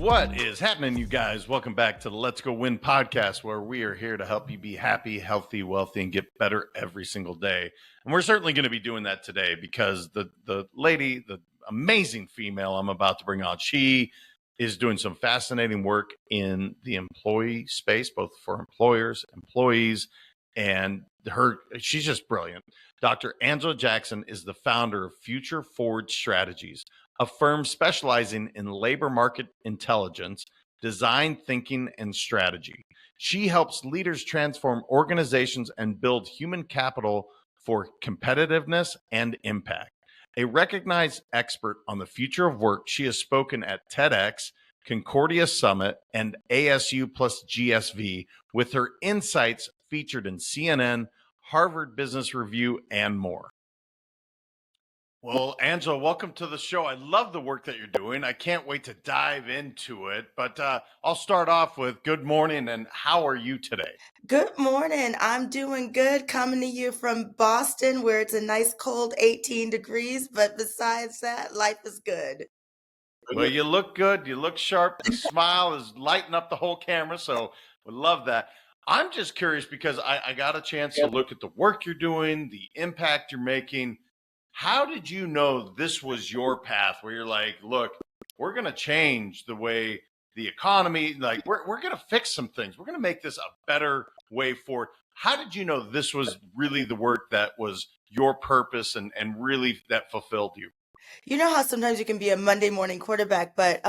What is happening, you guys? Welcome back to the Let's Go Win podcast, where we are here to help you be happy, healthy, wealthy, and get better every single day. And we're certainly going to be doing that today because the lady, the amazing female I'm about to bring on, she is doing some fascinating work in the employee space, both for employers, employees, and she's just brilliant. Dr. Angela Jackson is the founder of Future Forward Strategies, a firm specializing in labor market intelligence, design thinking, and strategy. She helps leaders transform organizations and build human capital for competitiveness and impact. A recognized expert on the future of work, she has spoken at TEDx, Concordia Summit, and ASU plus GSV, with her insights featured in CNN, Harvard Business Review, and more. Well, Angela, welcome to the show. I love the work that you're doing. I can't wait to dive into it. But I'll start off with good morning and how are you today? Good morning. I'm doing good coming to you from Boston, where it's a nice cold 18 degrees. But besides that, life is good. Well, you look good. You look sharp. The smile is lighting up the whole camera. So we love that. I'm just curious because I got a chance to look at the work you're doing, the impact you're making. How did you know this was your path where you're like, look, we're going to change the way the economy, like we're going to fix some things. We're going to make this a better way forward. How did you know this was really the work that was your purpose and really that fulfilled you? You know how sometimes you can be a Monday morning quarterback, but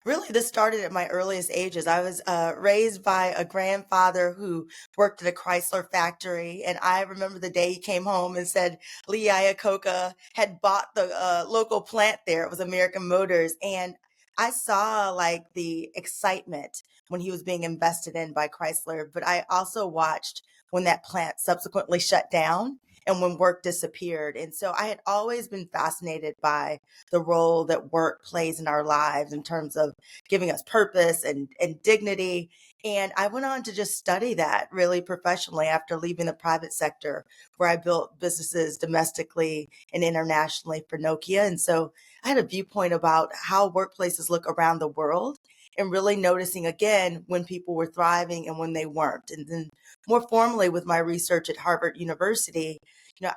really this started at my earliest ages. I was raised by a grandfather who worked at a Chrysler factory, and I remember the day he came home and said Lee Iacocca had bought the local plant there. It was American Motors, and I saw like the excitement when he was being invested in by Chrysler, but I also watched when that plant subsequently shut down and when work disappeared. And so I had always been fascinated by the role that work plays in our lives in terms of giving us purpose and dignity. And I went on to just study that really professionally after leaving the private sector, where I built businesses domestically and internationally for Nokia. And so I had a viewpoint about how workplaces look around the world and really noticing again when people were thriving and when they weren't. And then more formally with my research at Harvard University,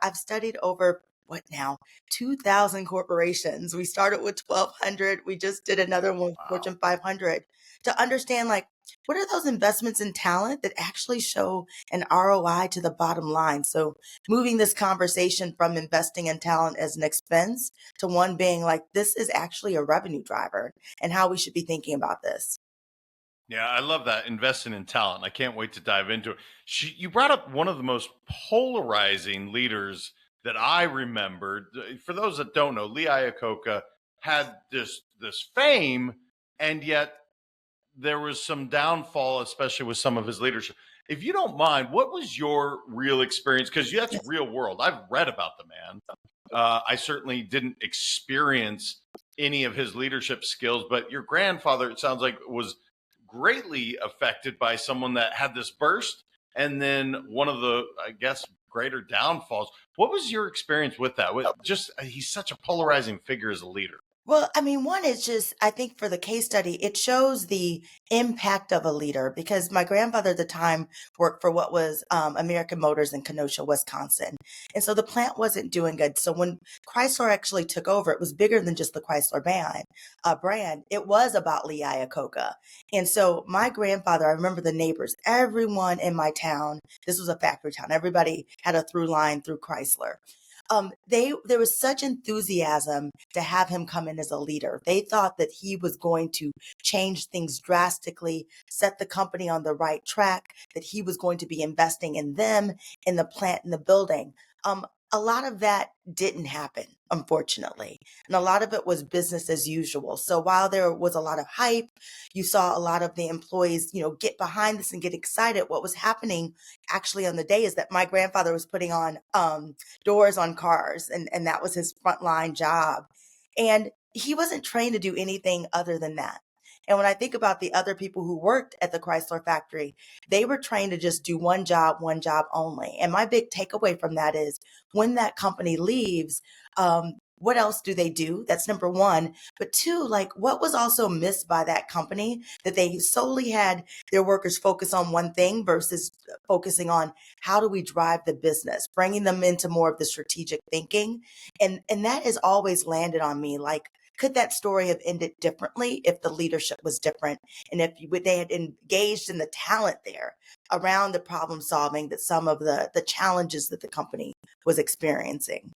I've studied over what now 2,000 corporations. We started with 1,200. We just did another one, Wow. Fortune 500, to understand like what are those investments in talent that actually show an ROI to the bottom line. So moving this conversation from investing in talent as an expense to one being like this is actually a revenue driver and how we should be thinking about this. Yeah, I love that investing in talent. I can't wait to dive into it. You brought up one of the most polarizing leaders that I remembered. For those that don't know, Lee Iacocca had this fame, and yet there was some downfall, especially with some of his leadership. If you don't mind, what was your real experience? Because that's real world. I've read about the man. I certainly didn't experience any of his leadership skills, but your grandfather, it sounds like, was greatly affected by someone that had this burst. And then one of the, I guess, greater downfalls. What was your experience with that? Just he's such a polarizing figure as a leader. Well, I mean, one is just, I think for the case study, it shows the impact of a leader because my grandfather at the time worked for what was American Motors in Kenosha, Wisconsin. And so the plant wasn't doing good. So when Chrysler actually took over, it was bigger than just the Chrysler brand. It was about Lee Iacocca. And so my grandfather, I remember the neighbors, everyone in my town, this was a factory town, everybody had a through line through Chrysler. There was such enthusiasm to have him come in as a leader. They thought that he was going to change things drastically, set the company on the right track, that he was going to be investing in them, in the plant, in the building. A lot of that didn't happen, unfortunately. And a lot of it was business as usual. So while there was a lot of hype, you saw a lot of the employees, get behind this and get excited. What was happening actually on the day is that my grandfather was putting on doors on cars, and that was his frontline job. And he wasn't trained to do anything other than that. And when I think about the other people who worked at the Chrysler factory, they were trained to just do one job only. And my big takeaway from that is when that company leaves, what else do they do? That's number one. But two, like what was also missed by that company that they solely had their workers focus on one thing versus focusing on how do we drive the business, bringing them into more of the strategic thinking. And that has always landed on me. Like, could that story have ended differently if the leadership was different and if they had engaged in the talent there around the problem solving that some of the challenges that the company was experiencing?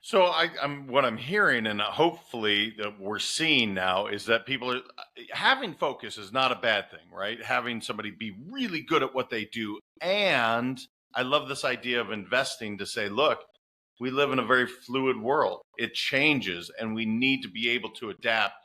So I'm what I'm hearing, and hopefully that we're seeing now, is that people are having focus is not a bad thing, right? Having somebody be really good at what they do, and I love this idea of investing to say, look, we live in a very fluid world. It changes, and we need to be able to adapt.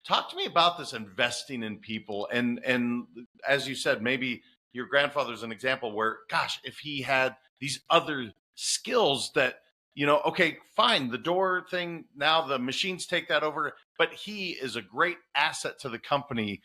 Talk to me about this investing in people, and as you said, maybe your grandfather's an example where, gosh, if he had these other skills that, okay, fine, the door thing, now the machines take that over, but he is a great asset to the company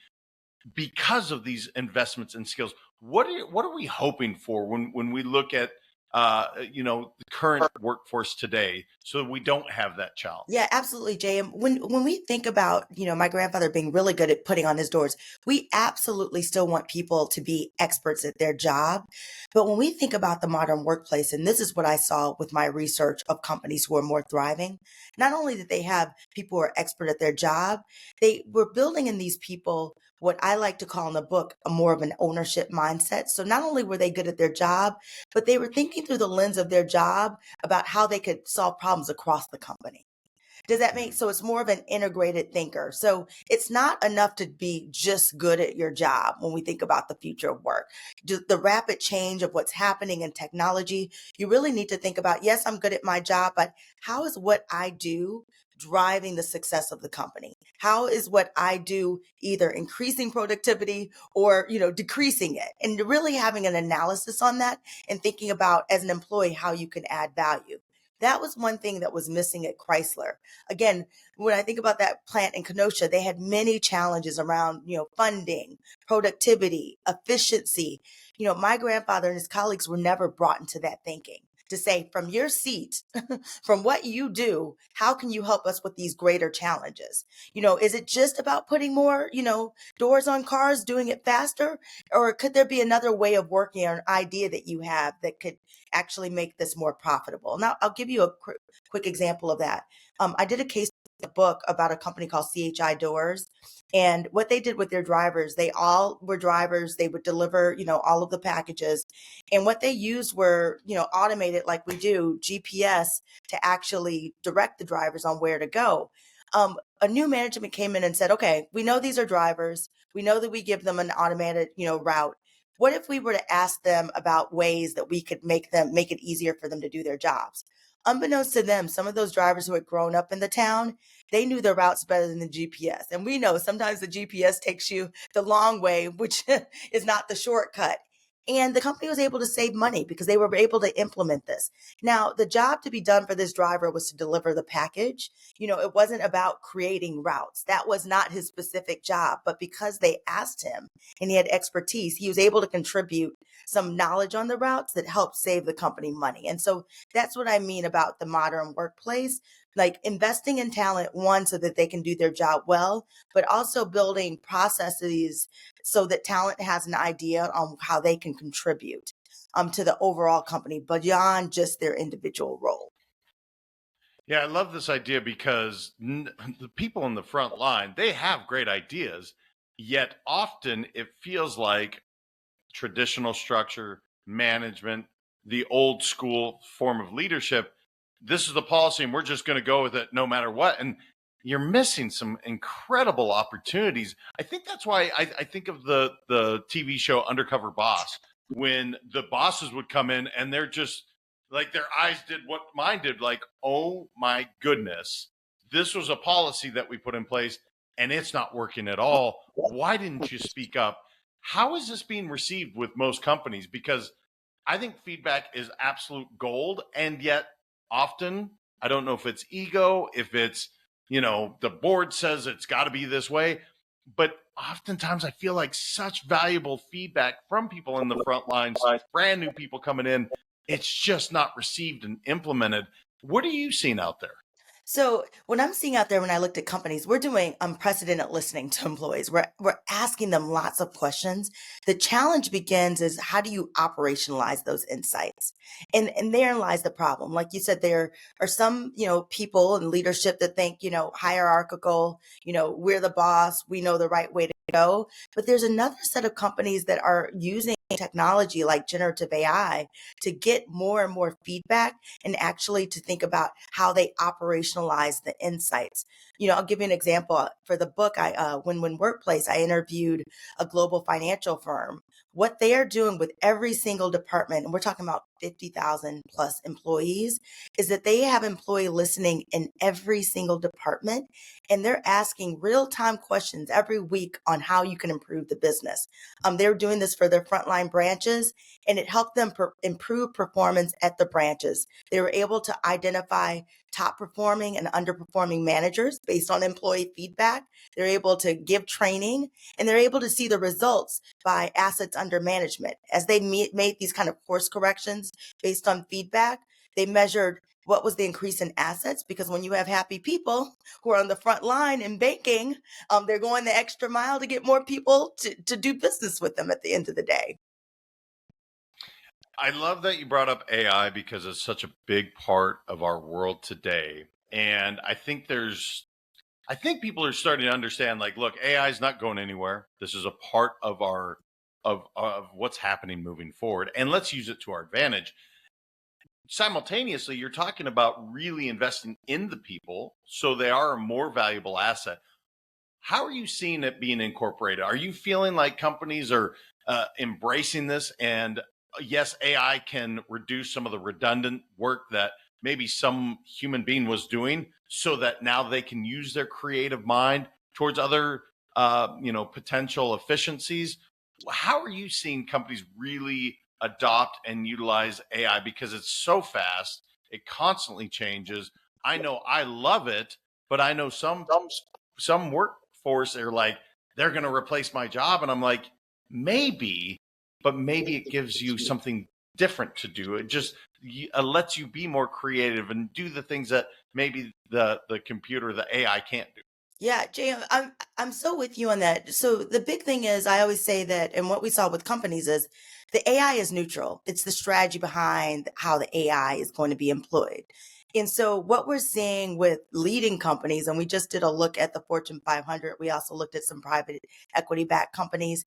because of these investments and skills. What are we hoping for when we look at the current workforce today, so that we don't have that challenge? Yeah, absolutely, Jay. And when we think about, my grandfather being really good at putting on his doors, we absolutely still want people to be experts at their job. But when we think about the modern workplace, and this is what I saw with my research of companies who are more thriving, not only did they have people who are expert at their job, they were building in these people what I like to call in the book a more of an ownership mindset. So not only were they good at their job, but they were thinking through the lens of their job about how they could solve problems across the company. Does that make so? It's more of an integrated thinker. So it's not enough to be just good at your job when we think about the future of work. The rapid change of what's happening in technology, you really need to think about, yes, I'm good at my job, but how is what I do driving the success of the company? How is what I do either increasing productivity or, decreasing it? And really having an analysis on that and thinking about as an employee how you can add value. That was one thing that was missing at Chrysler. Again, when I think about that plant in Kenosha, they had many challenges around, funding, productivity, efficiency. My grandfather and his colleagues were never brought into that thinking to say, from your seat, from what you do, how can you help us with these greater challenges? Is it just about putting more, doors on cars, doing it faster? Or could there be another way of working or an idea that you have that could actually make this more profitable? Now, I'll give you a quick example of that. I did a case book about a company called CHI Doors. And what they did with their drivers, they all were drivers. They would deliver, all of the packages. And what they used were, automated like we do, GPS to actually direct the drivers on where to go. A new management came in and said, okay, we know these are drivers. We know that we give them an automated, route. What if we were to ask them about ways that we could make it easier for them to do their jobs? Unbeknownst to them, some of those drivers who had grown up in the town, they knew their routes better than the GPS. And we know sometimes the GPS takes you the long way, which is not the shortcut. And the company was able to save money because they were able to implement this. Now, the job to be done for this driver was to deliver the package. It wasn't about creating routes. That was not his specific job. But because they asked him and he had expertise, he was able to contribute some knowledge on the routes that helped save the company money. And so that's what I mean about the modern workplace, like investing in talent, one, so that they can do their job well, but also building processes so that talent has an idea on how they can contribute to the overall company beyond just their individual role. Yeah, I love this idea because the people in the front line, they have great ideas, yet often it feels like traditional structure, management, the old school form of leadership. This is the policy, and we're just going to go with it no matter what. And you're missing some incredible opportunities. I think that's why I think of the TV show Undercover Boss, when the bosses would come in and they're just like their eyes did what mine did, like, oh my goodness, this was a policy that we put in place and it's not working at all. Why didn't you speak up? How is this being received with most companies? Because I think feedback is absolute gold. And yet, often, I don't know if it's ego, if it's, the board says it's got to be this way. But oftentimes, I feel like such valuable feedback from people in the front lines, brand new people coming in, it's just not received and implemented. What are you seeing out there? So what I'm seeing out there when I looked at companies, we're doing unprecedented listening to employees. We're asking them lots of questions. The challenge begins is how do you operationalize those insights? And therein lies the problem. Like you said, there are some, people in leadership that think, hierarchical, we're the boss, we know the right way to go. But there's another set of companies that are using technology like generative AI to get more and more feedback and actually to think about how they operationalize the insights. I'll give you an example. For the book, Win-Win Workplace, I interviewed a global financial firm. What they are doing with every single department, and we're talking about 50,000 plus employees, is that they have employee listening in every single department, and they're asking real-time questions every week on how you can improve the business. They're doing this for their frontline branches, and it helped them improve performance at the branches. They were able to identify top performing and underperforming managers based on employee feedback. They're able to give training, and they're able to see the results by assets under management. As they made these kind of course corrections based on feedback, they measured what was the increase in assets, because when you have happy people who are on the front line in banking, they're going the extra mile to get more people to do business with them at the end of the day. I love that you brought up AI because it's such a big part of our world today. And I think people are starting to understand, like, look, AI is not going anywhere. This is a part of of what's happening moving forward. And let's use it to our advantage. Simultaneously, you're talking about really investing in the people so they are a more valuable asset. How are you seeing it being incorporated? Are you feeling like companies are embracing this? And yes, AI can reduce some of the redundant work that maybe some human being was doing, so that now they can use their creative mind towards other, potential efficiencies. How are you seeing companies really adopt and utilize AI? Because it's so fast, it constantly changes. I know I love it, but I know some workforce are like, they're going to replace my job, and I'm like, maybe, but maybe it gives you something different to do. It just lets you be more creative and do the things that maybe the computer, the AI can't do. Yeah, Jay, I'm so with you on that. So the big thing is, I always say that, and what we saw with companies is the AI is neutral. It's the strategy behind how the AI is going to be employed. And so what we're seeing with leading companies, and we just did a look at the Fortune 500. We also looked at some private equity backed companies.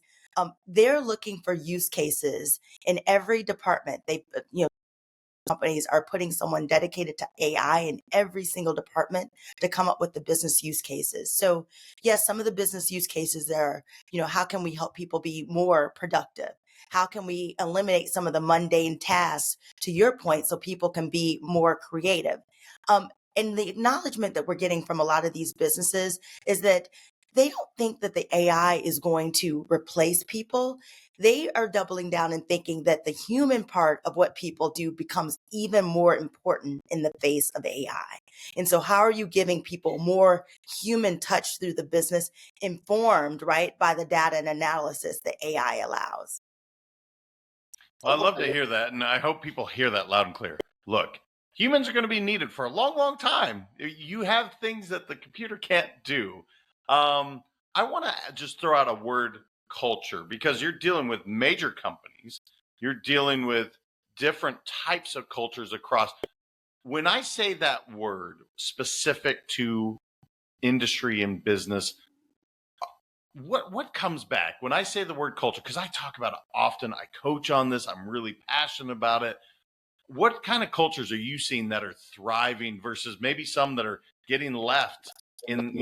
They're looking for use cases in every department. Companies are putting someone dedicated to AI in every single department to come up with the business use cases. So, yes, some of the business use cases are, how can we help people be more productive? How can we eliminate some of the mundane tasks, to your point, so people can be more creative? And the acknowledgement that we're getting from a lot of these businesses is that they don't think that the AI is going to replace people. They are doubling down and thinking that the human part of what people do becomes even more important in the face of AI. And so, how are you giving people more human touch through the business, informed, right, by the data and analysis that AI allows? Well, I love to hear that, and I hope people hear that loud and clear. Look, humans are going to be needed for a long, long time. You have things that the computer can't do. I want to just throw out a word, culture, because you're dealing with major companies. You're dealing with different types of cultures across. When I say that word specific to industry and business, what comes back when I say the word culture? Because I talk about it often. I coach on this. I'm really passionate about it. What kind of cultures are you seeing that are thriving versus maybe some that are getting left in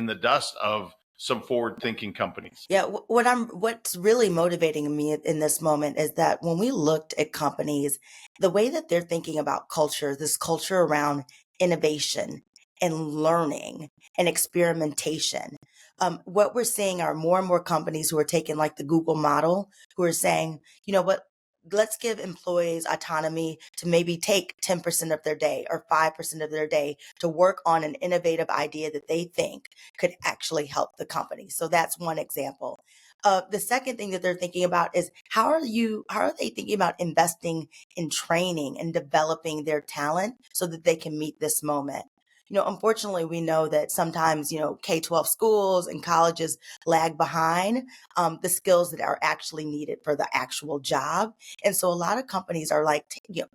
the dust of some forward thinking companies? Yeah, what's really motivating me in this moment is that when we looked at companies, the way that they're thinking about culture, this culture around innovation and learning and experimentation, what we're seeing are more and more companies who are taking like the Google model, who are saying, you know what, let's give employees autonomy to maybe take 10% of their day or 5% of their day to work on an innovative idea that they think could actually help the company. So that's one example. The second thing that they're thinking about is how are they thinking about investing in training and developing their talent so that they can meet this moment? Unfortunately, we know that sometimes, K-12 schools and colleges lag behind the skills that are actually needed for the actual job. And so a lot of companies are like,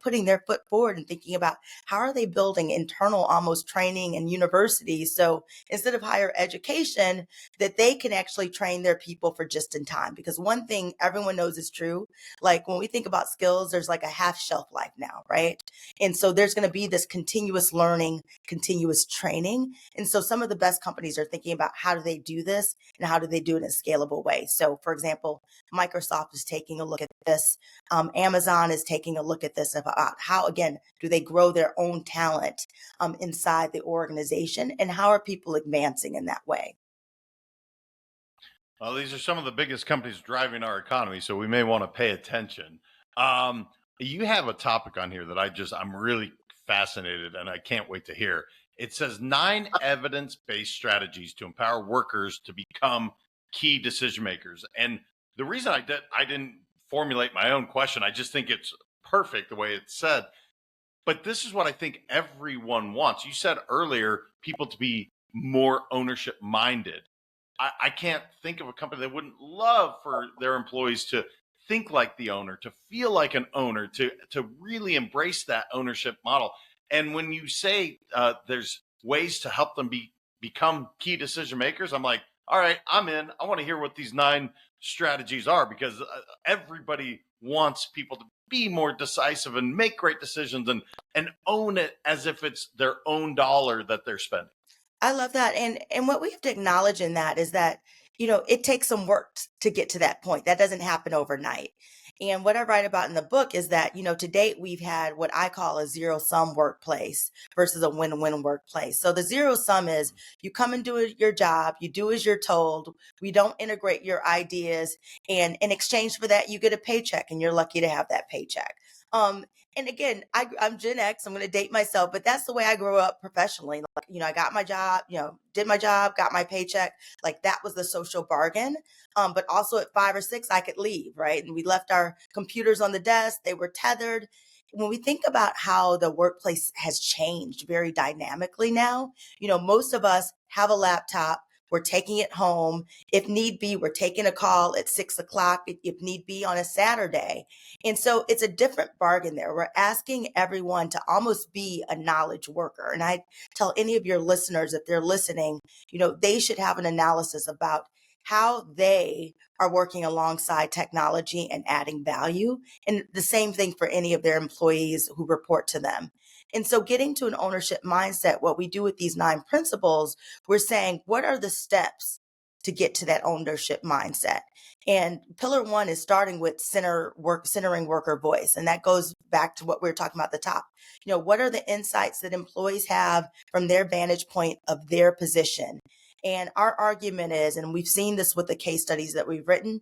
putting their foot forward and thinking about how are they building internal almost training and universities. So instead of higher education, that they can actually train their people for just in time. Because one thing everyone knows is true, like when we think about skills, there's like a half shelf life now, right? And so there's going to be this continuous learning, continuous training. And so some of the best companies are thinking about how do they do this and how do they do it in a scalable way. So for example, Microsoft is taking a look at this. Amazon is taking a look at this about how, again, do they grow their own talent inside the organization and how are people advancing in that way? Well, these are some of the biggest companies driving our economy, so we may want to pay attention. Um, you have a topic on here that I'm really fascinated and I can't wait to hear. It says 9 evidence-based strategies to empower workers to become key decision makers. And the reason I didn't formulate my own question, I just think it's perfect the way it's said. But this is what I think everyone wants. You said earlier, people to be more ownership minded. I can't think of a company that wouldn't love for their employees to think like the owner, to feel like an owner, to really embrace that ownership model. And when you say there's ways to help them become key decision makers, I'm like, all right, I'm in. I want to hear what these 9 strategies are because everybody wants people to be more decisive and make great decisions and own it as if it's their own dollar that they're spending. I love that. And what we have to acknowledge in that is that, it takes some work to get to that point. That doesn't happen overnight. And what I write about in the book is that, to date we've had what I call a zero sum workplace versus a win-win workplace. So the zero sum is you come and do your job, you do as you're told, we don't integrate your ideas, and in exchange for that, you get a paycheck and you're lucky to have that paycheck. And again, I'm Gen X. I'm going to date myself, but that's the way I grew up professionally. Like, I got my job, did my job, got my paycheck. Like that was the social bargain. But also at 5 or 6, I could leave, right? And we left our computers on the desk. They were tethered. When we think about how the workplace has changed very dynamically now, most of us have a laptop. We're taking it home. If need be, we're taking a call at 6 o'clock, if need be on a Saturday. And so it's a different bargain there. We're asking everyone to almost be a knowledge worker. And I tell any of your listeners, if they're listening, they should have an analysis about how they are working alongside technology and adding value. And the same thing for any of their employees who report to them. And so getting to an ownership mindset, what we do with these 9 principles, we're saying, what are the steps to get to that ownership mindset? And pillar 1 is starting with centering worker voice. And that goes back to what we were talking about at the top. What are the insights that employees have from their vantage point of their position? And our argument is, and we've seen this with the case studies that we've written,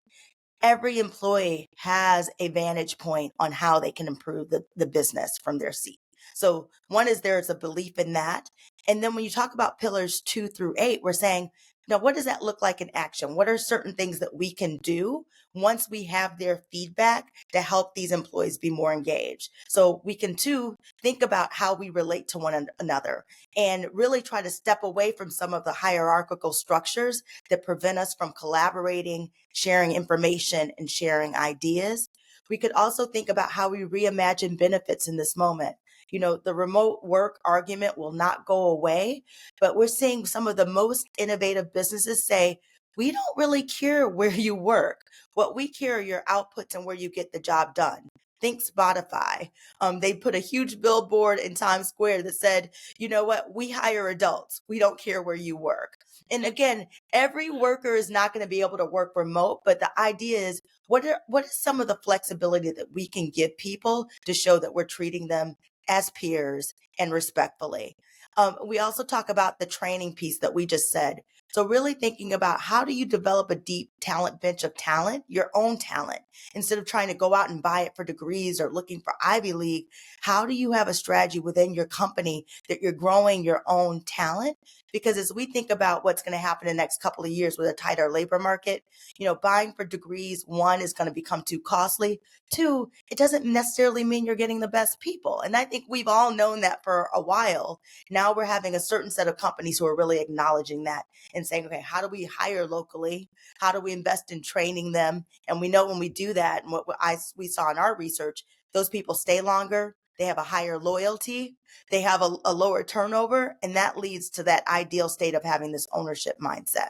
every employee has a vantage point on how they can improve the business from their seat. So one is there's a belief in that. And then when you talk about pillars 2 through 8, we're saying, now what does that look like in action? What are certain things that we can do once we have their feedback to help these employees be more engaged? So we can too think about how we relate to one another and really try to step away from some of the hierarchical structures that prevent us from collaborating, sharing information, and sharing ideas. We could also think about how we reimagine benefits in this moment. The remote work argument will not go away, but we're seeing some of the most innovative businesses say, we don't really care where you work. What we care are your outputs and where you get the job done. Think Spotify. They put a huge billboard in Times Square that said, you know what, we hire adults. We don't care where you work. And again, every worker is not going to be able to work remote, but the idea is what is some of the flexibility that we can give people to show that we're treating them as peers and respectfully. We also talk about the training piece that we just said. So really thinking about how do you develop a deep talent bench of talent, your own talent, instead of trying to go out and buy it for degrees or looking for Ivy League. How do you have a strategy within your company that you're growing your own talent? Because as we think about what's going to happen in the next couple of years with a tighter labor market, buying for degrees, one, is going to become too costly. Two, it doesn't necessarily mean you're getting the best people. And I think we've all known that for a while. Now we're having a certain set of companies who are really acknowledging that and saying, okay, how do we hire locally? How do we invest in training them? And we know when we do that, and we saw in our research, those people stay longer. They have a higher loyalty. They have a lower turnover. And that leads to that ideal state of having this ownership mindset.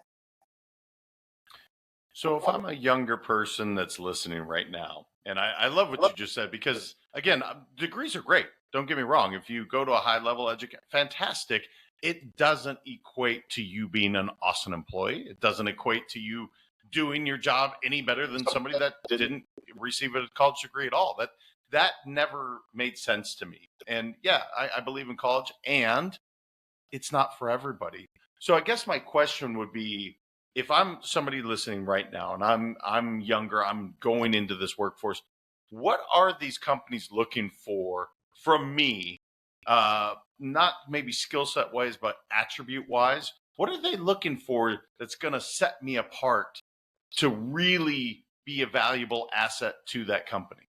So if I'm a younger person that's listening right now, and I love what you just said, because again, degrees are great. Don't get me wrong. If you go to a high level education, fantastic. It doesn't equate to you being an awesome employee. It doesn't equate to you doing your job any better than somebody that didn't receive a college degree at all. That never made sense to me. And yeah, I believe in college, and it's not for everybody. So I guess my question would be, if I'm somebody listening right now and I'm younger, I'm going into this workforce, what are these companies looking for from me? Not maybe skill set wise, but attribute wise. What are they looking for that's going to set me apart to really be a valuable asset to that company?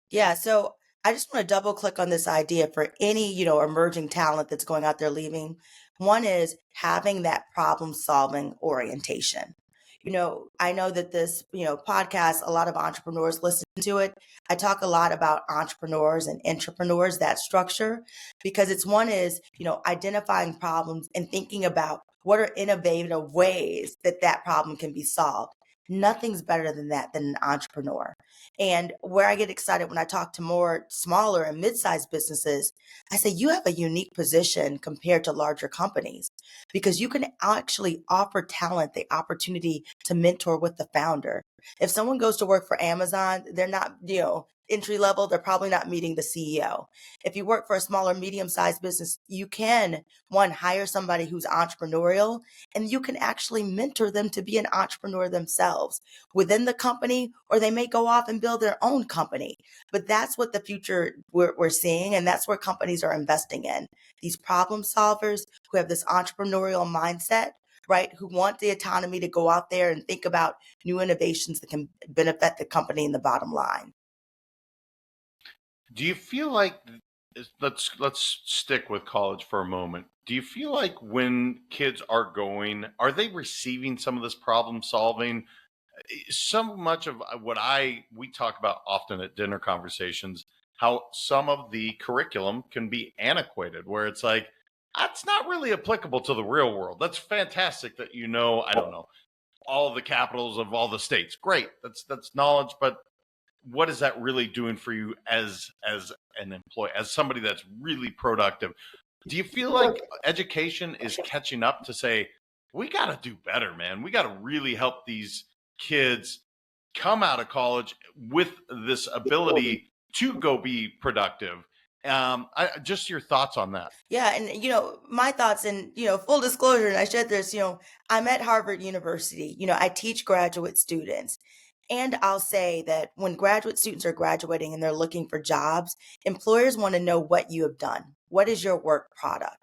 Yeah, so I just want to double click on this idea for any, emerging talent that's going out there leaving. One is having that problem solving orientation. I know that this, podcast, a lot of entrepreneurs listen to it. I talk a lot about entrepreneurs and entrepreneurs, that structure, because it's one is, identifying problems and thinking about what are innovative ways that that problem can be solved. Nothing's better than that than an entrepreneur. And where I get excited when I talk to more smaller and mid-sized businesses, I say you have a unique position compared to larger companies because you can actually offer talent the opportunity to mentor with the founder. If someone goes to work for Amazon, they're not, entry level, they're probably not meeting the CEO. If you work for a smaller, medium-sized business, you can, one, hire somebody who's entrepreneurial, and you can actually mentor them to be an entrepreneur themselves within the company, or they may go off and build their own company. But that's what the future we're seeing, and that's where companies are investing in. These problem solvers who have this entrepreneurial mindset, right, who want the autonomy to go out there and think about new innovations that can benefit the company and the bottom line. Do you feel like, let's stick with college for a moment. Do you feel like when kids are going, are they receiving some of this problem solving? So much of what I we talk about often at dinner conversations, how some of the curriculum can be antiquated, where it's like that's not really applicable to the real world. That's fantastic that I don't know, all the capitals of all the states. Great, that's knowledge, but what is that really doing for you as an employee, as somebody that's really productive? Do you feel like education is catching up to say we got to do better, man? We got to really help these kids come out of college with this ability to go be productive. Just your thoughts on that. Yeah, and my thoughts, and full disclosure, and I shared this, I'm at Harvard University. I teach graduate students. And I'll say that when graduate students are graduating and they're looking for jobs, employers want to know what you have done. What is your work product?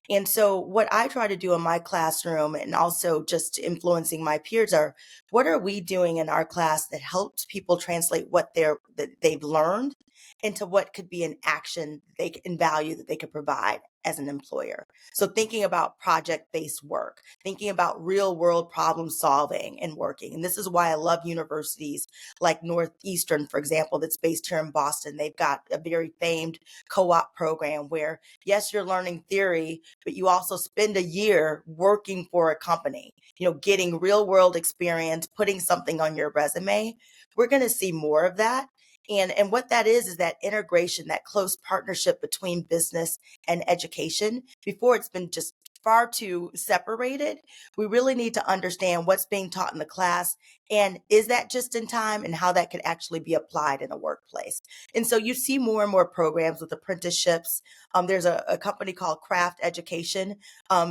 And so what I try to do in my classroom and also just influencing my peers are what are we doing in our class that helps people translate what they've learned into what could be an action they can value that they could provide as an employer. So thinking about project-based work, thinking about real-world problem solving and working. And this is why I love universities like Northeastern, for example, that's based here in Boston. They've got a very famed co-op program where, yes, you're learning theory, but you also spend a year working for a company, getting real-world experience, putting something on your resume. We're going to see more of that. And what that is that integration, that close partnership between business and education. Before it's been just far too separated. We really need to understand what's being taught in the class And is that just in time, and how that could actually be applied in a workplace? And so you see more and more programs with apprenticeships. There's a company called Craft Education.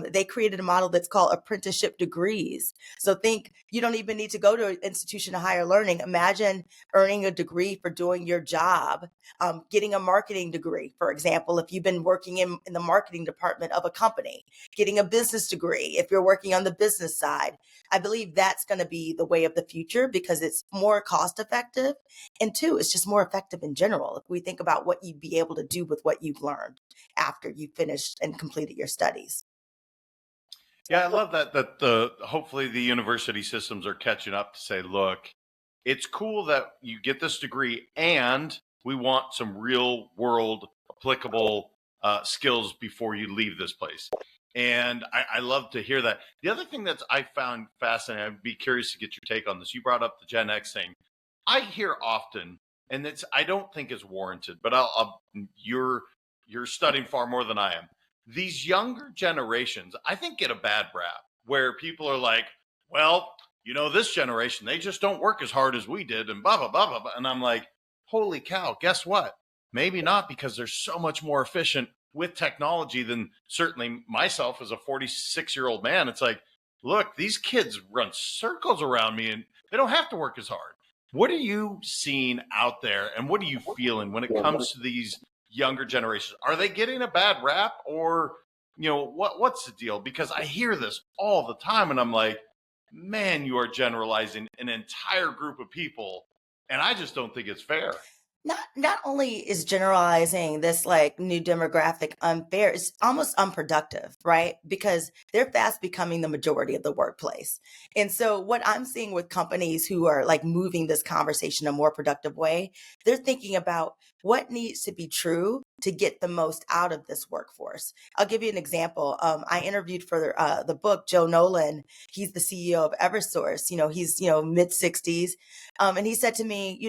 They created a model that's called apprenticeship degrees. So think you don't even need to go to an institution of higher learning. Imagine earning a degree for doing your job, getting a marketing degree, for example, if you've been working in the marketing department of a company, getting a business degree if you're working on the business side. I believe that's going to be the way of the future because it's more cost effective. And two, it's just more effective in general. If we think about what you'd be able to do with what you've learned after you finished and completed your studies. Yeah, I love that the hopefully the university systems are catching up to say, look, it's cool that you get this degree and we want some real world applicable skills before you leave this place. And I love to hear that. The other thing that I found fascinating, I'd be curious to get your take on this. You brought up the Gen X thing. I hear often, and it's I don't think it's warranted, but you're studying far more than I am. These younger generations, I think, get a bad rap where people are like, well, this generation, they just don't work as hard as we did and blah, blah, blah, blah, blah. And I'm like, holy cow, guess what? Maybe not, because they're so much more efficient with technology than certainly myself as a 46-year-old man. It's like, look, these kids run circles around me and they don't have to work as hard. What are you seeing out there and what are you feeling when it comes to these younger generations? Are they getting a bad rap, or what's the deal? Because I hear this all the time and I'm like, man, you are generalizing an entire group of people, and I just don't think it's fair. Not only is generalizing this like new demographic unfair, it's almost unproductive, right? Because they're fast becoming the majority of the workplace. And so what I'm seeing with companies who are like moving this conversation in a more productive way, they're thinking about what needs to be true to get the most out of this workforce. I'll give you an example. I interviewed for the book Joe Nolan. He's the CEO of Eversource. He's mid 60s, and he said to me,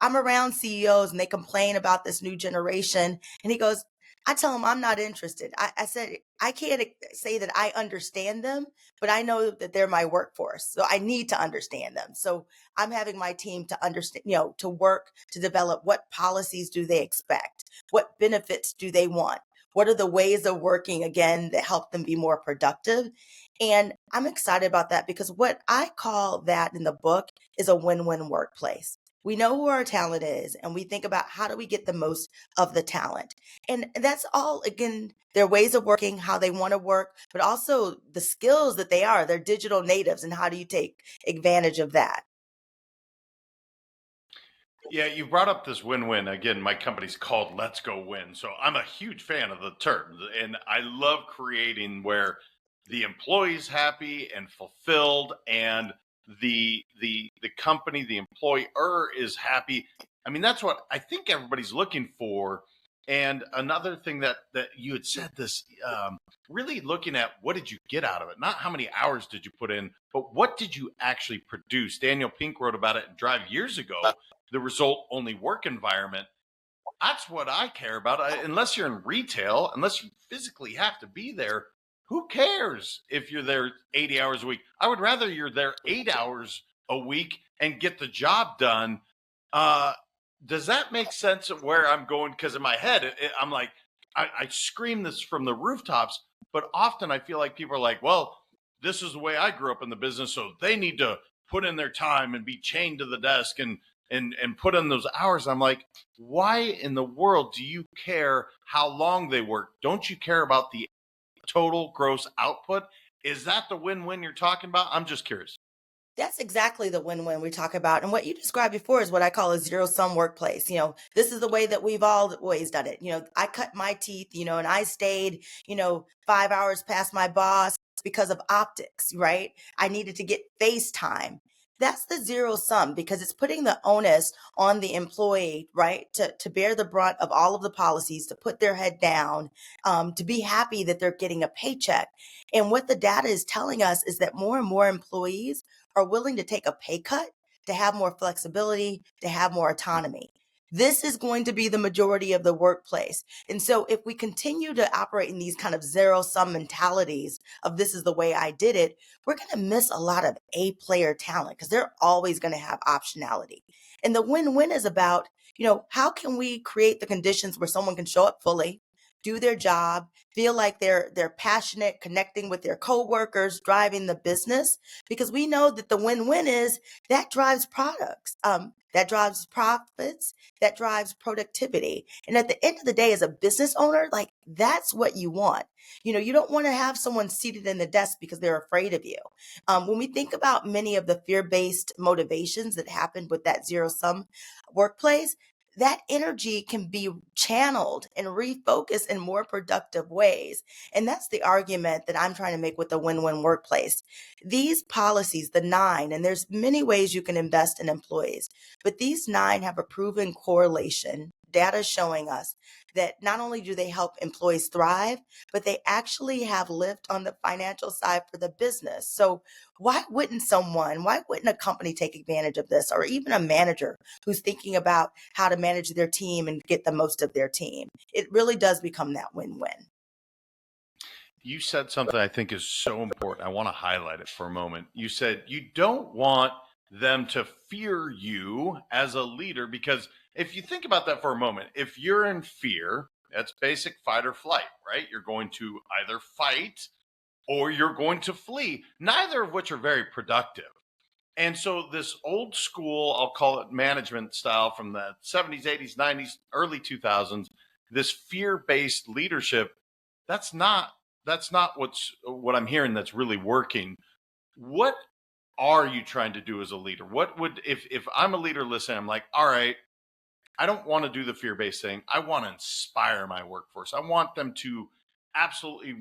I'm around CEOs and they complain about this new generation. And he goes, I tell them I'm not interested. I said, I can't say that I understand them, but I know that they're my workforce. So I need to understand them. So I'm having my team to understand, to work to develop what policies do they expect? What benefits do they want? What are the ways of working again that help them be more productive? And I'm excited about that because what I call that in the book is a win-win workplace. We know who our talent is and we think about how do we get the most of the talent. And that's all, again, their ways of working, how they want to work, but also the skills that they're digital natives, and how do you take advantage of that? Yeah, you brought up this win-win. Again, my company's called Let's Go Win. So I'm a huge fan of the term. And I love creating where the employee's happy and fulfilled and the company, the employer is happy. I mean, that's what I think everybody's looking for. And another thing that you had said this, really looking at what did you get out of it? Not how many hours did you put in, but what did you actually produce? Daniel Pink wrote about it in Drive years ago, the result only work environment. That's what I care about. Unless you're in retail, unless you physically have to be there, who cares if you're there 80 hours a week? I would rather you're there 8 hours a week and get the job done. Uh, does that make sense of where I'm going? Because in my head, I'm like, I scream this from the rooftops, but often I feel like people are like, well, this is the way I grew up in the business, so they need to put in their time and be chained to the desk and put in those hours. I'm like, why in the world do you care how long they work? Don't you care about the total gross output? Is that the win-win you're talking about? I'm just curious. That's exactly the win-win we talk about. And what you described before is what I call a zero-sum workplace. This is the way that we've always done it. I cut my teeth, and I stayed, 5 hours past my boss because of optics, right? I needed to get face time. That's the zero sum because it's putting the onus on the employee, right? To bear the brunt of all of the policies, to put their head down, to be happy that they're getting a paycheck. And what the data is telling us is that more and more employees are willing to take a pay cut to have more flexibility, to have more autonomy. This is going to be the majority of the workplace. And so if we continue to operate in these kind of zero sum mentalities of this is the way I did it, we're going to miss a lot of A player talent because they're always going to have optionality. And the win-win is about, how can we create the conditions where someone can show up fully, do their job, feel like they're passionate, connecting with their coworkers, driving the business, because we know that the win-win is that drives products, that drives profits, that drives productivity. And at the end of the day, as a business owner, like that's what you want. You don't want to have someone seated in the desk because they're afraid of you. When we think about many of the fear-based motivations that happened with that zero-sum workplace, that energy can be channeled and refocused in more productive ways. And that's the argument that I'm trying to make with the win-win workplace. These policies, the 9, and there's many ways you can invest in employees, but these 9 have a proven correlation, data showing us that not only do they help employees thrive, but they actually have lift on the financial side for the business. So why wouldn't a company take advantage of this, or even a manager who's thinking about how to manage their team and get the most of their team? It really does become that win-win. You said something I think is so important. I want to highlight it for a moment. You said you don't want them to fear you as a leader, because if you think about that for a moment, if you're in fear, that's basic fight or flight, right? You're going to either fight or you're going to flee, neither of which are very productive. And so, this old school, I'll call it management style from the 70s, 80s, 90s, early 2000s, this fear-based leadership, that's not what I'm hearing that's really working. What are you trying to do as a leader? What would, if I'm a leader listening, I'm like, all right, I don't want to do the fear-based thing. I want to inspire my workforce. I want them to absolutely,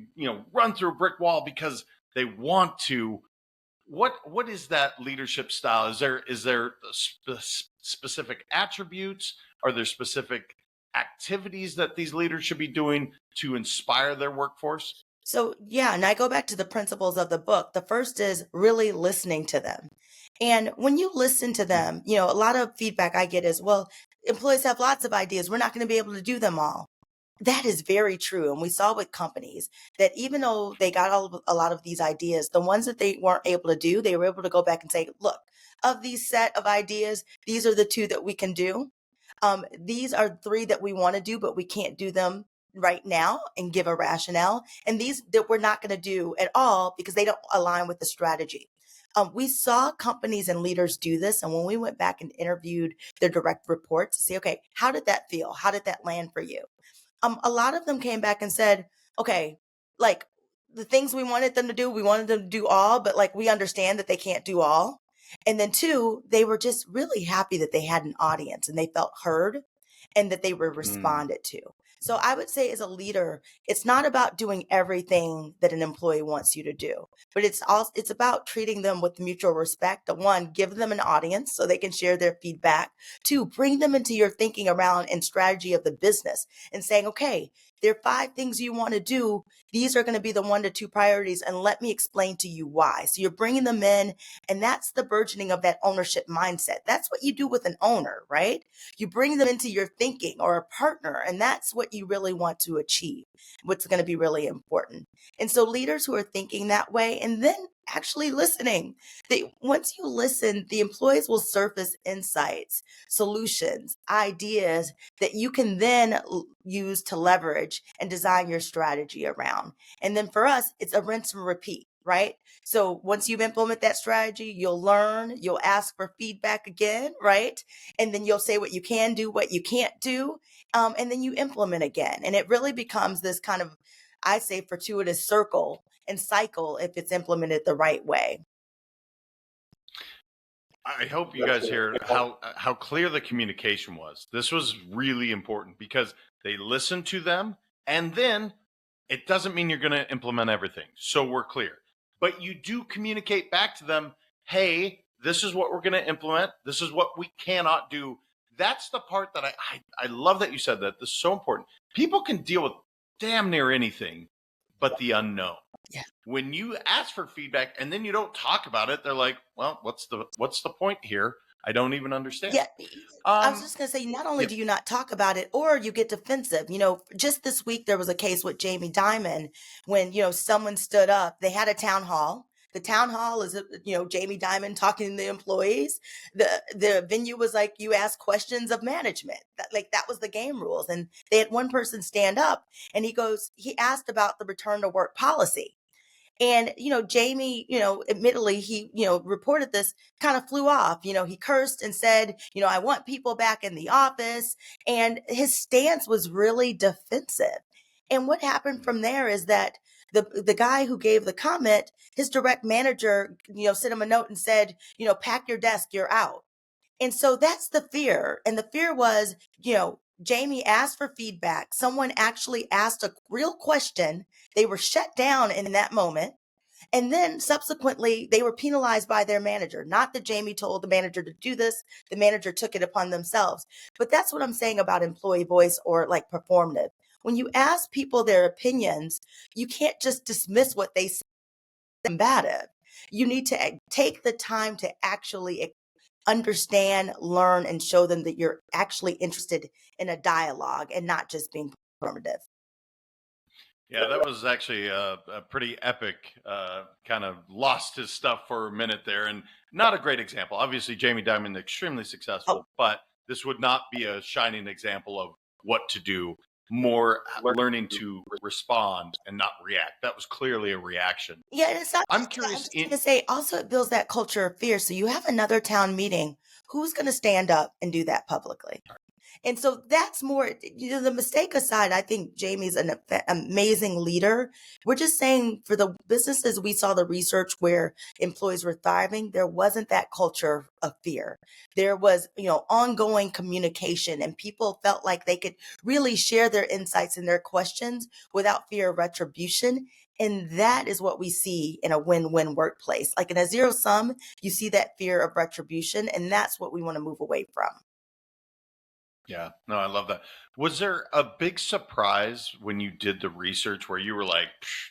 run through a brick wall because they want to. What is that leadership style? Is there specific attributes? Are there specific activities that these leaders should be doing to inspire their workforce? So, yeah, and I go back to the principles of the book. The first is really listening to them. And when you listen to them, a lot of feedback I get is, well, employees have lots of ideas. We're not going to be able to do them all. That is very true. And we saw with companies that even though they got a lot of these ideas, the ones that they weren't able to do, they were able to go back and say, look, of these set of ideas, these are the 2 that we can do. These are 3 that we want to do, but we can't do them right now, and give a rationale. And these that we're not going to do at all because they don't align with the strategy. We saw companies and leaders do this. And when we went back and interviewed their direct reports to say, okay, how did that feel? How did that land for you? A lot of them came back and said, okay, like the things we wanted them to do, we wanted them to do all, but like we understand that they can't do all. And then 2, they were just really happy that they had an audience and they felt heard and that they were Mm. responded to. So I would say as a leader, it's not about doing everything that an employee wants you to do, but it's about treating them with mutual respect. The 1, give them an audience so they can share their feedback. 2, bring them into your thinking around and strategy of the business and saying, okay, there are 5 things you want to do. These are going to be the 1 to 2 priorities, and let me explain to you why. So you're bringing them in, and that's the burgeoning of that ownership mindset. That's what you do with an owner, right? You bring them into your thinking, or a partner, and that's what you really want to achieve, what's going to be really important. And so leaders who are thinking that way and then actually listening, once you listen, the employees will surface insights, solutions, ideas that you can then use to leverage and design your strategy around. And then for us, it's a rinse and repeat, right? So once you implement that strategy, you'll learn, you'll ask for feedback again, right? And then you'll say what you can do, what you can't do, and then you implement again. And it really becomes this kind of, I say, fortuitous circle and cycle if it's implemented the right way. I hope you guys hear how clear the communication was. This was really important because they listened to them, and then it doesn't mean you're going to implement everything. So we're clear. But you do communicate back to them, hey, this is what we're going to implement. This is what we cannot do. That's the part that I love that you said that. This is so important. People can deal with damn near anything but the unknown. Yeah. When you ask for feedback and then you don't talk about it, they're like, well, what's the point here? I don't even understand. Yeah, I was Um, just gonna say, not only yeah, do you not talk about it, or you get defensive. Just this week there was a case with Jamie Dimon when, someone stood up. They had a town hall. The town hall is, Jamie Dimon talking to the employees. The venue was like, you ask questions of management. That was the game rules. And they had one person stand up, and he asked about the return to work policy. And, Jamie, admittedly, he, reported this, kind of flew off. He cursed and said, I want people back in the office. And his stance was really defensive. And what happened from there is that the guy who gave the comment, his direct manager, sent him a note and said, pack your desk, you're out. And so that's the fear. And the fear was, Jamie asked for feedback. Someone actually asked a real question. They were shut down in that moment. And then subsequently, they were penalized by their manager. Not that Jamie told the manager to do this, the manager took it upon themselves. But that's what I'm saying about employee voice, or like performative. When you ask people their opinions, you can't just dismiss what they say combative. You need to take the time to actually understand, learn, and show them that you're actually interested in a dialogue and not just being performative. yeah, that was actually a pretty epic. Kind of lost his stuff for a minute there, and not a great example. Obviously, Jamie Dimon extremely Oh, successful, but this would not be a shining example of what to do. More learning to respond and not react. That was clearly a reaction. yeah, and it's not I'm just that. I'm curious. just going to say also it builds that culture of fear. So you have another town meeting. Who's going to stand up and do that publicly? And so that's more, the mistake aside, I think Jamie's an amazing leader. We're just saying for the businesses, we saw the research where employees were thriving. There wasn't that culture of fear. There was, ongoing communication, and people felt like they could really share their insights and their questions without fear of retribution. And that is what we see in a win-win workplace. Like in a zero sum, you see that fear of retribution, and that's what we want to move away from. Yeah, no, I love that. Was there a big surprise when you did the research where you were like,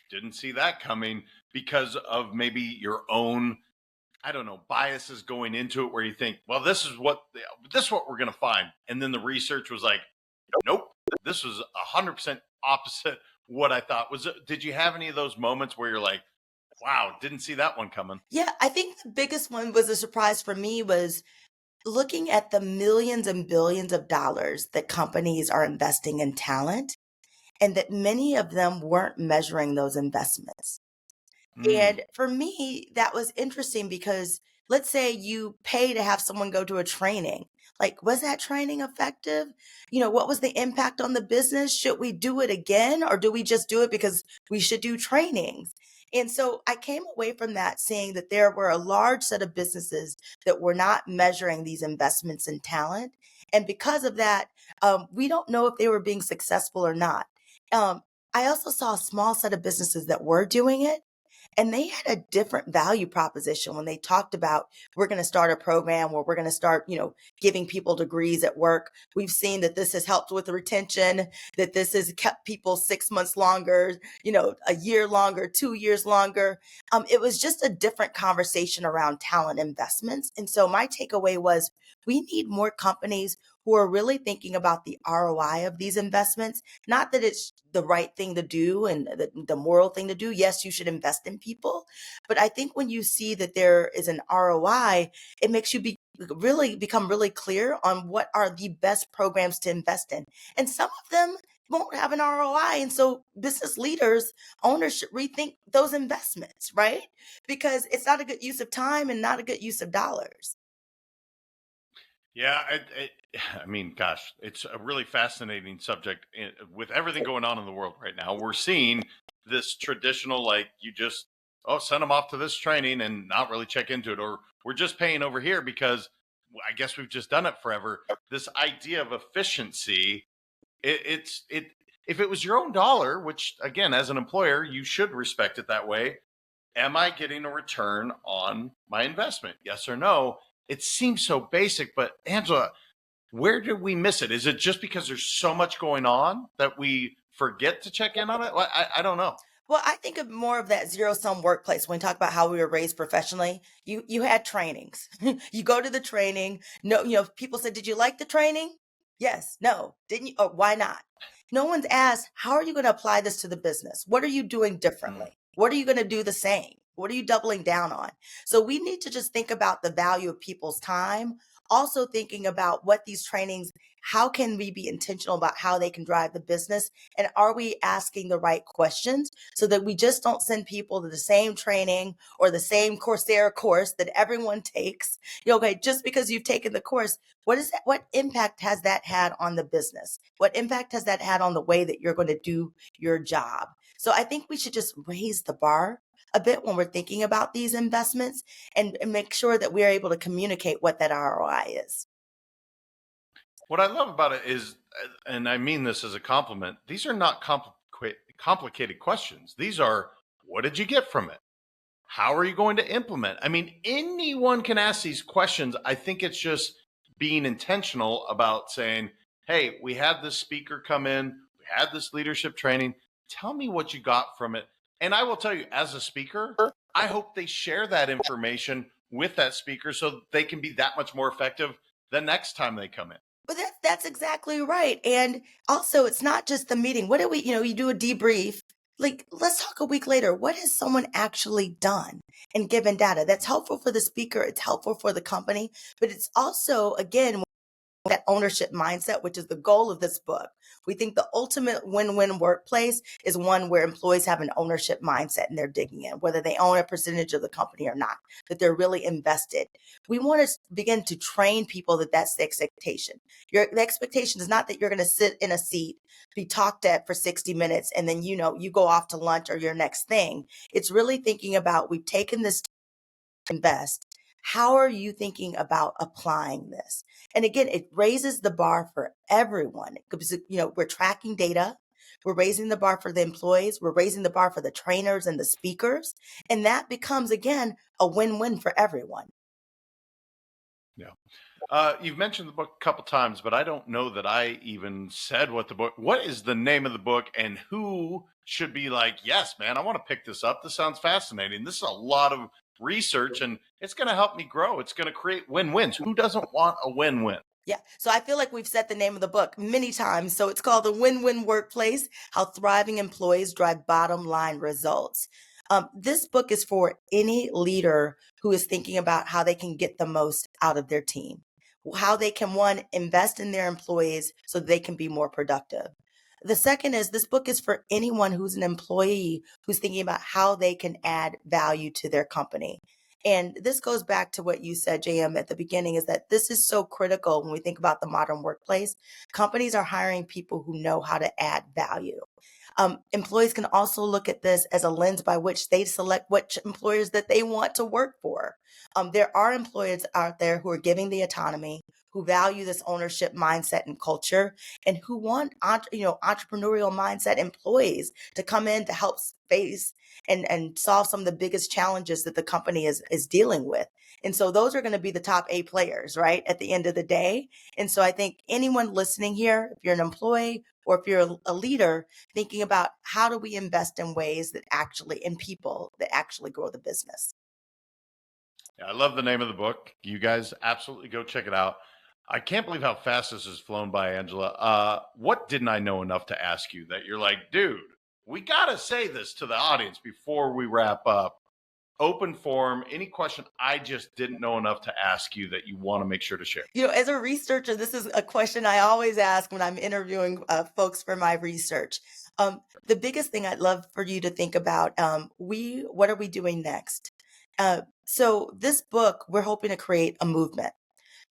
didn't see that coming because of maybe your own, I don't know, biases going into it where you think, well, this is what we're going to find. And then the research was like, nope, this was 100% opposite what I thought. Did you have any of those moments where you're like, wow, didn't see that one coming? Yeah, I think the biggest one was a surprise for me was looking at the millions and billions of dollars that companies are investing in talent, and that many of them weren't measuring those investments. Mm, And for me, that was interesting because let's say you pay to have someone go to a training. Like, was that training effective? What was the impact on the business? Should we do it again, or do we just do it because we should do trainings? And so I came away from that seeing that there were a large set of businesses that were not measuring these investments in talent. And because of that, we don't know if they were being successful or not. Um, I also saw a small set of businesses that were doing it, and they had a different value proposition when they talked about, we're going to start a program where we're going to start, giving people degrees at work. We've seen that this has helped with retention, that this has kept people 6 months longer, a year longer, 2 years longer. It was just a different conversation around talent investments. And so my takeaway was we need more companies who are really thinking about the ROI of these investments. Not that it's the right thing to do and the moral thing to do. Yes, you should invest in people. But I think when you see that there is an ROI, it makes you really become really clear on what are the best programs to invest in. And some of them won't have an ROI. And so business leaders, owners should rethink those investments, right? Because it's not a good use of time and not a good use of dollars. yeah, I mean, gosh, it's a really fascinating subject. With everything going on in the world right now, we're seeing this traditional, like, you just, oh, send them off to this training and not really check into it, or we're just paying over here because I guess we've just done it forever. This idea of efficiency, it if it was your own dollar, which again, as an employer, you should respect it that way. Am I getting a return on my investment? Yes or no? It seems so basic, but Angela, where did we miss it? Is it just because there's so much going on that we forget to check in on it? I don't know. Well, I think of more of that zero sum workplace when we talk about how we were raised professionally. You had trainings. You go to the training. No, people said, "Did you like the training?" Yes. No. Didn't you? Oh, why not? No one's asked, "How are you going to apply this to the business? What are you doing Mm. differently? What are you going to do the same? What are you doubling down on?" So we need to just think about the value of people's time. Also thinking about what these trainings, how can we be intentional about how they can drive the business? And are we asking the right questions so that we just don't send people to the same training or the same Coursera course that everyone takes? Okay, just because you've taken the course, what impact has that had on the business? What impact has that had on the way that you're going to do your job? So I think we should just raise the bar a bit when we're thinking about these investments and make sure that we're able to communicate what that ROI is. What I love about it is, and I mean this as a compliment, these are not complicated questions. These are, what did you get from it? How are you going to implement? I mean, anyone can ask these questions. I think it's just being intentional about saying, hey, we had this speaker come in, we had this leadership training. Tell me what you got from it. And I will tell you, as a speaker, I hope they share that information with that speaker so they can be that much more effective the next time they come in. But that's exactly right. And also, it's not just the meeting. What do we, you do a debrief. Like, let's talk a week later. What has someone actually done and given data? That's helpful for the speaker. It's helpful for the company. But it's also, again, that ownership mindset, which is the goal of this book. We think the ultimate win-win workplace is one where employees have an ownership mindset and they're digging in, whether they own a percentage of the company or not, that they're really invested. We want to begin to train people that that's the expectation. The expectation is not that you're going to sit in a seat, be talked at for 60 minutes, and then, you go off to lunch or your next thing. It's really thinking about, we've taken this invest. How are you thinking about applying this? And again, it raises the bar for everyone because, we're tracking data. We're raising the bar for the employees. We're raising the bar for the trainers and the speakers. And that becomes, again, a win-win for everyone. Yeah. You've mentioned the book a couple times, but I don't know that I even said what the book. What is the name of the book, and who should be like, yes, man, I want to pick this up. This sounds fascinating. This is a lot of research, and it's going to help me grow. It's going to create win-wins. Who doesn't want a win-win? Yeah. So I feel like we've said the name of the book many times. So it's called The Win-Win Workplace: How Thriving Employees Drive Bottom Line Results. This book is for any leader who is thinking about how they can get the most out of their team, how they can, one, invest in their employees so they can be more productive. The second is, this book is for anyone who's an employee who's thinking about how they can add value to their company. And this goes back to what you said, JM, at the beginning, is that this is so critical when we think about the modern workplace. Companies are hiring people who know how to add value. Employees can also look at this as a lens by which they select which employers that they want to work for. There are employers out there who are giving the autonomy, who value this ownership mindset and culture, and who want entrepreneurial mindset employees to come in to help face and solve some of the biggest challenges that the company is dealing with. And so those are going to be the top A players, right, at the end of the day. And so I think anyone listening here, if you're an employee or if you're a leader, thinking about how do we invest in ways that actually, in people that actually grow the business. Yeah, I love the name of the book. You guys absolutely go check it out. I can't believe how fast this has flown by, Angela. What didn't I know enough to ask you that you're like, dude, we got to say this to the audience before we wrap up? Open forum, any question I just didn't know enough to ask you that you want to make sure to share? As a researcher, this is a question I always ask when I'm interviewing folks for my research. The biggest thing I'd love for you to think about, what are we doing next? So this book, we're hoping to create a movement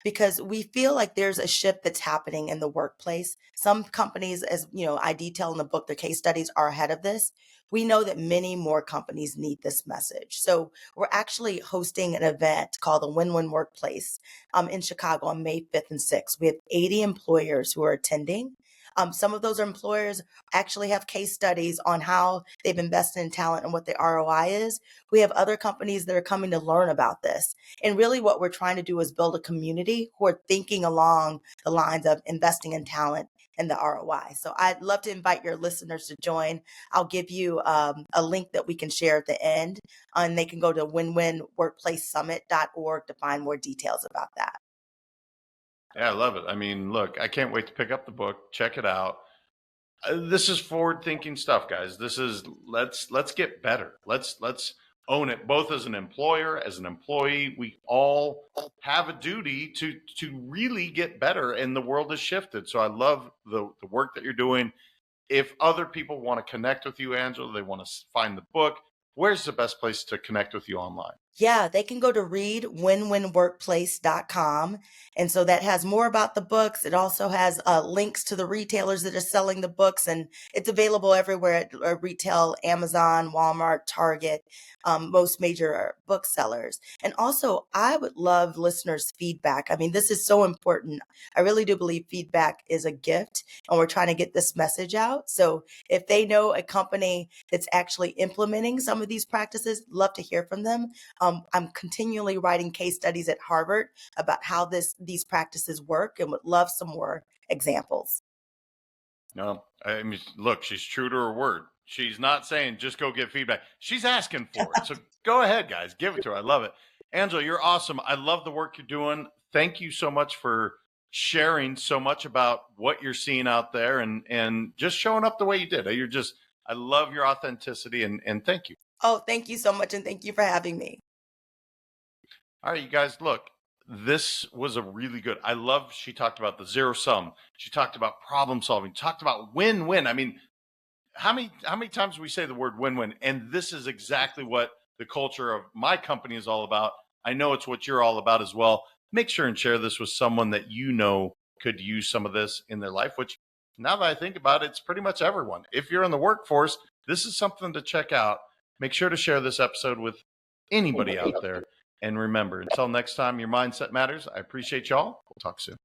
because we feel like there's a shift that's happening in the workplace. Some companies, as I detail in the book, the case studies are ahead of this. We know that many more companies need this message. So we're actually hosting an event called the Win-Win Workplace in Chicago on May 5th and 6th. We have 80 employers who are attending. Some of those employers actually have case studies on how they've invested in talent and what the ROI is. We have other companies that are coming to learn about this. And really what we're trying to do is build a community who are thinking along the lines of investing in talent and the ROI. So I'd love to invite your listeners to join. I'll give you a link that we can share at the end, and they can go to winwinworkplacesummit.org to find more details about that. Yeah, I love it. I mean, look, I can't wait to pick up the book, check it out. This is forward thinking stuff, guys. This is let's get better. Let's own it, both as an employer, as an employee. We all have a duty to really get better, and the world has shifted. So I love the work that you're doing. If other people want to connect with you, Angela, they want to find the book, where's the best place to connect with you online? Yeah, they can go to readwinwinworkplace.com. And so that has more about the books. It also has links to the retailers that are selling the books, and it's available everywhere at retail, Amazon, Walmart, Target, most major booksellers. And also, I would love listeners' feedback. I mean, this is so important. I really do believe feedback is a gift, and we're trying to get this message out. So if they know a company that's actually implementing some of these practices, love to hear from them. I'm continually writing case studies at Harvard about how these practices work, and would love some more examples. No, I mean, look, she's true to her word. She's not saying just go get feedback. She's asking for it. So go ahead, guys, give it to her. I love it. Angela, you're awesome. I love the work you're doing. Thank you so much for sharing so much about what you're seeing out there, and just showing up the way you did. I love your authenticity, and thank you. Oh, thank you so much, and thank you for having me. All right, you guys, look, this was a really good. I love she talked about the zero sum. She talked about problem solving, talked about win-win. I mean, how many times do we say the word win-win? And this is exactly what the culture of my company is all about. I know it's what you're all about as well. Make sure and share this with someone that you know could use some of this in their life, which now that I think about it, it's pretty much everyone. If you're in the workforce, this is something to check out. Make sure to share this episode with anybody out there. And remember, until next time, your mindset matters. I appreciate y'all. We'll talk soon.